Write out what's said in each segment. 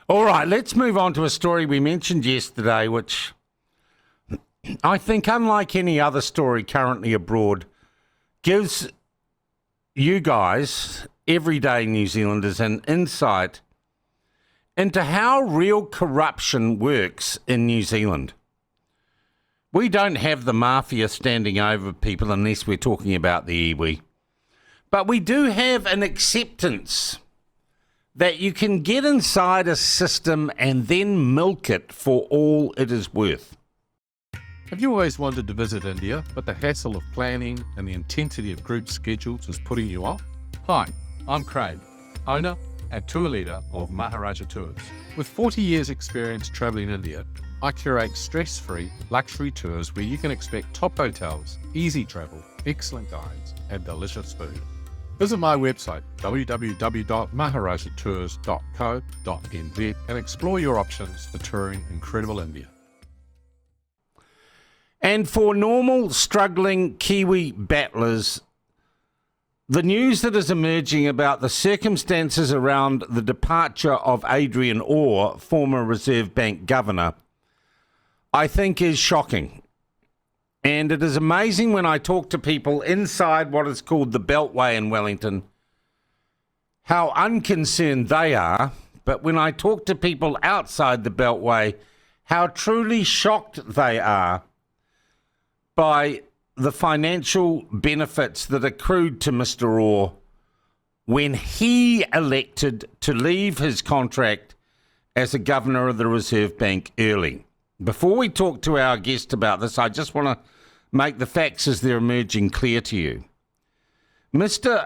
All right, let's move on to a story we mentioned yesterday, which I think, unlike any other story currently abroad, gives you guys, everyday New Zealanders, an insight into how real corruption works in New Zealand. We don't have the mafia standing over people unless we're talking about the iwi. But we do have an acceptance that you can get inside a system and then milk it for all it is worth. Have you always wanted to visit India, but the hassle of planning and the intensity of group schedules is putting you off? Hi, I'm Craig, owner and tour leader of Maharaja Tours. With 40 years experience travelling India, I curate stress-free luxury tours where you can expect top hotels, easy travel, excellent guides and delicious food. Visit my website www.maharajatours.co.nz and explore your options for touring incredible India. And for normal, struggling Kiwi battlers, the news that is emerging about the circumstances around the departure of Adrian Orr, former Reserve Bank governor, I think is shocking. And it is amazing when I talk to people inside what is called the Beltway in Wellington, how unconcerned they are. But when I talk to people outside the Beltway, how truly shocked they are by the financial benefits that accrued to Mr. Orr when he elected to leave his contract as a governor of the Reserve Bank early. Before we talk to our guest about this, I just want to make the facts as they're emerging clear to you. Mr.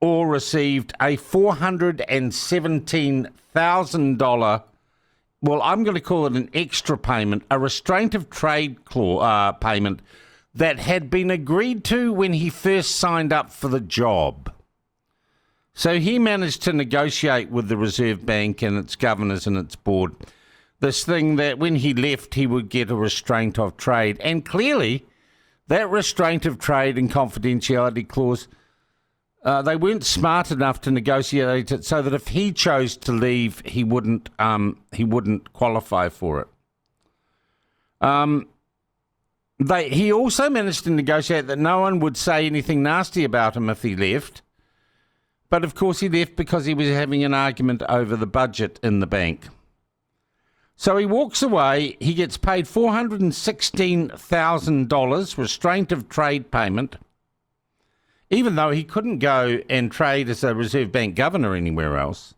Orr received a $417,000, well, I'm going to call it an extra payment, a restraint of trade payment that had been agreed to when he first signed up for the job. So he managed to negotiate with the Reserve Bank and its governors and its board this thing that when he left, he would get a restraint of trade. And clearly, that restraint of trade and confidentiality clause, they weren't smart enough to negotiate it so that if he chose to leave, he wouldn't qualify for it. He also managed to negotiate that no one would say anything nasty about him if he left. But of course, he left because he was having an argument over the budget in the bank. So he walks away, he gets paid $416,000 restraint of trade payment, even though he couldn't go and trade as a Reserve Bank governor anywhere else.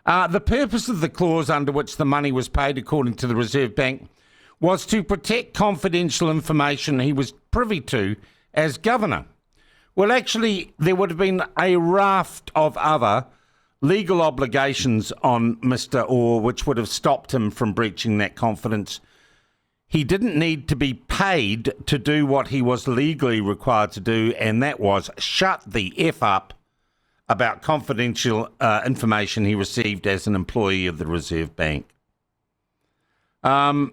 The purpose of the clause under which the money was paid, according to the Reserve Bank, was to protect confidential information he was privy to as governor. Well, actually, there would have been a raft of other legal obligations on Mr. Orr, which would have stopped him from breaching that confidence. He didn't need to be paid to do what he was legally required to do, and that was shut the F up about confidential information he received as an employee of the Reserve Bank. The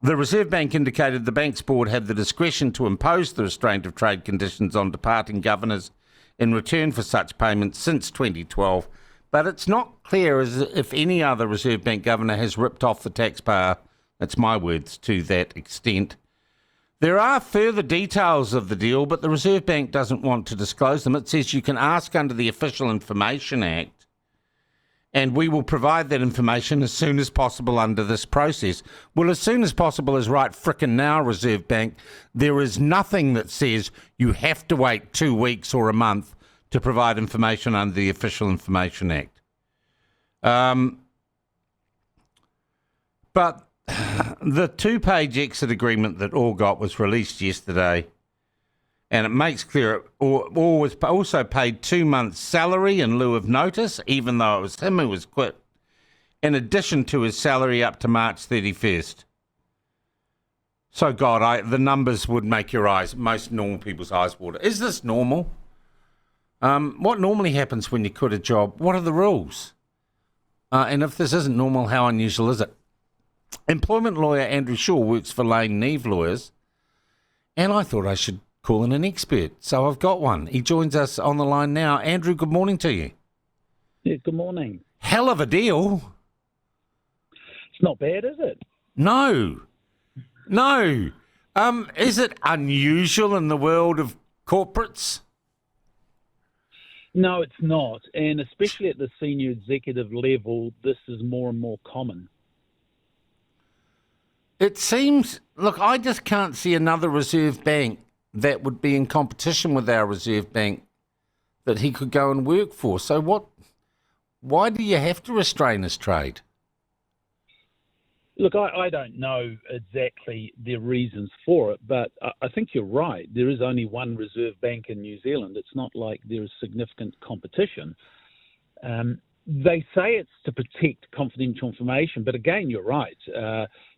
Reserve Bank indicated the bank's board had the discretion to impose the restraint of trade conditions on departing governors in return for such payments since 2012, but it's not clear as if any other Reserve Bank governor has ripped off the taxpayer, that's my words, to that extent. There are further details of the deal, but the Reserve Bank doesn't want to disclose them. It says you can ask under the Official Information Act, and we will provide that information as soon as possible under this process. Well, as soon as possible is right frickin' now, Reserve Bank. There is nothing that says you have to wait 2 weeks or a month to provide information under the Official Information Act. But the 2-page exit agreement that Orr got was released yesterday, and it makes clear Orr was also paid 2 months' salary in lieu of notice, even though it was him who was quit, in addition to his salary up to March 31st. So, God, the numbers would make most normal people's eyes water. Is this normal? What normally happens when you quit a job? What are the rules? And if this isn't normal, how unusual is it? Employment lawyer Andrew Shaw works for Lane Neave Lawyers, and I thought I should call in an expert, so I've got one. He joins us on the line now. Andrew, good morning to you. Yeah, good morning. hell of a deal. It's not bad, is it? No. Is it unusual in the world of corporates? No, it's not. And especially at the senior executive level, this is more and more common. It seems, look, I just can't see another Reserve Bank that would be in competition with our Reserve Bank that he could go and work for. So why do you have to restrain his trade? Look, I don't know exactly the reasons for it, but I think you're right. There is only one Reserve Bank in New Zealand. It's not like there is significant competition. They say it's to protect confidential information, but again, you're right.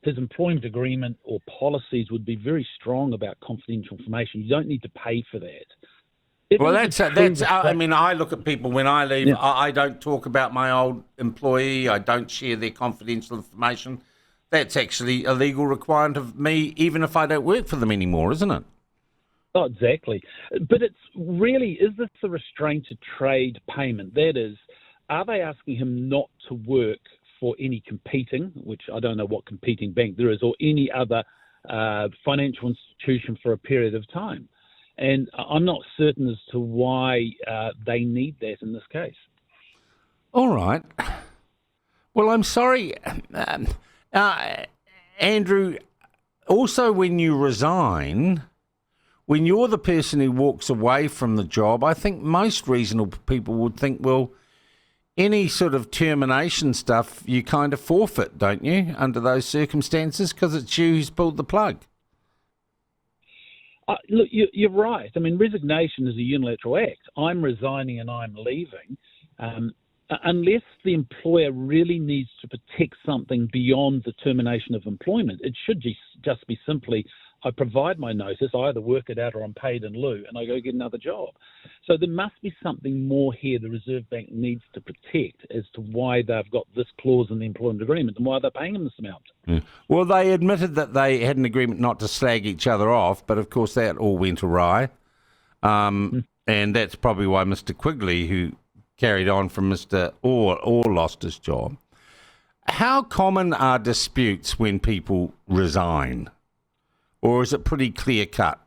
His employment agreement or policies would be very strong about confidential information. You don't need to pay for that. Well, I mean, I look at people when I leave, yeah. I don't talk about my old employee. I don't share their confidential information. That's actually a legal requirement of me, even if I don't work for them anymore, isn't it? Oh, exactly. But it's really, is this a restraint to trade payment? That is, are they asking him not to work for any competing, which I don't know what competing bank there is, or any other financial institution for a period of time? And I'm not certain as to why they need that in this case. All right. Well, I'm sorry. Andrew, also when you resign, when you're the person who walks away from the job, I think most reasonable people would think, well, any sort of termination stuff, you kind of forfeit, don't you, under those circumstances, because it's you who's pulled the plug. Look, you're right. I mean, resignation is a unilateral act. I'm resigning and I'm leaving. Unless the employer really needs to protect something beyond the termination of employment, it should just be simply, I provide my notice, I either work it out or I'm paid in lieu, and I go get another job. So there must be something more here the Reserve Bank needs to protect as to why they've got this clause in the employment agreement and why they're paying them this amount. Yeah. Well, they admitted that they had an agreement not to slag each other off, but of course that all went awry. And that's probably why Mr. Quigley, who carried on from Mr. Orr lost his job. How common are disputes when people resign? Or is it pretty clear-cut?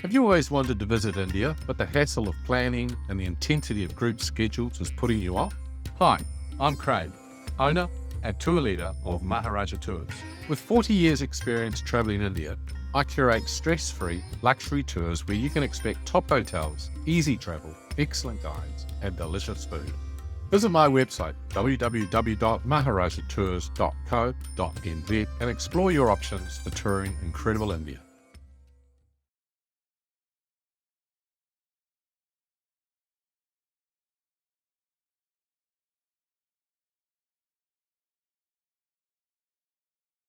Have you always wanted to visit India, but the hassle of planning and the intensity of group schedules is putting you off? Hi, I'm Craig, owner and tour leader of Maharaja Tours. With 40 years experience travelling India, I curate stress-free luxury tours where you can expect top hotels, easy travel, excellent guides and delicious food. Visit my website www.maharajatours.co.nz and explore your options for touring incredible India.